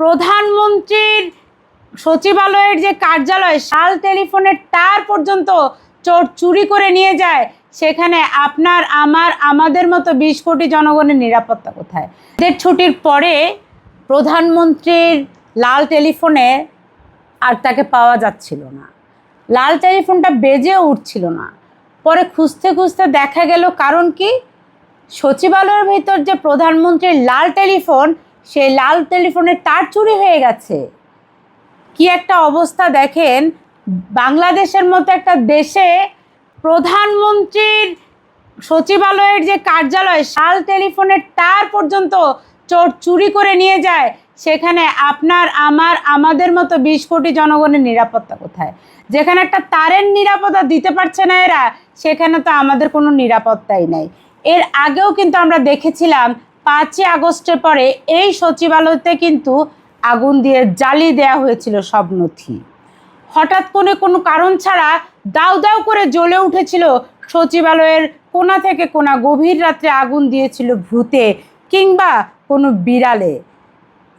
প্রধানমন্ত্রীর সচিবালয়ের যে কার্যালয় শাল টেলিফোনের তার পর্যন্ত চোর চুরি করে নিয়ে যায়, সেখানে আপনার আমাদের মতো 20 কোটি জনগণের নিরাপত্তা কোথায়? ঈদের ছুটির পরে প্রধানমন্ত্রীর লাল টেলিফোনে আর তাকে পাওয়া যাচ্ছিল না, লাল টেলিফোনটা বেজেও উঠছিল না। পরে খুঁজতে খুঁজতে দেখা গেল কারণ কি, সচিবালয়ের ভিতর যে প্রধানমন্ত্রীর লাল টেলিফোন, সেই লাল টেলিফোনের তার চুরি হয়ে গেছে। কি একটা অবস্থা দেখেন, বাংলাদেশের মতো একটা দেশে প্রধানমন্ত্রীর সচিবালয়ের যে কার্যালয় শাল টেলিফোনের তার পর্যন্ত চোর চুরি করে নিয়ে যায়, সেখানে আপনার আমাদের মতো 20 কোটি জনগণের নিরাপত্তা কোথায়? যেখানে একটা তারের নিরাপত্তা দিতে পারছে না এরা, সেখানে তো আমাদের কোনো নিরাপত্তাই নাই। এর আগেও কিন্তু আমরা দেখেছিলাম 5ই আগস্টের পরে এই সচিবালয়তে কিন্তু আগুন দিয়ে জ্বালিয়ে দেওয়া হয়েছিল সব নথি। হঠাৎ করে কোনো কারণ ছাড়া দাউ দাউ করে জ্বলে উঠেছিল সচিবালয়ের কোণা থেকে কোণা। গভীর রাত্রে আগুন দিয়েছিল ভূতে কিংবা কোনো বিড়ালে।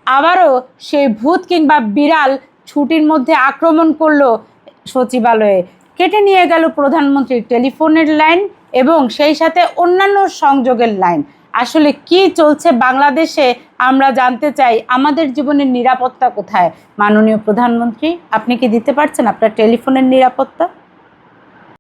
আবারও সেই ভূত কিংবা বিড়াল ছুটির মধ্যে আক্রমণ করলো সচিবালয়ে, কেটে নিয়ে গেল প্রধানমন্ত্রীর টেলিফোনের লাইন এবং সেই সাথে অন্যান্য সংযোগের লাইন। আসলে কি চলছে বাংলাদেশে আমরা জানতে চাই। আমাদের জীবনের নিরাপত্তা কোথায়? মাননীয় প্রধানমন্ত্রী, আপনি কি দিতে পারছেন আপনার টেলিফোনের নিরাপত্তা?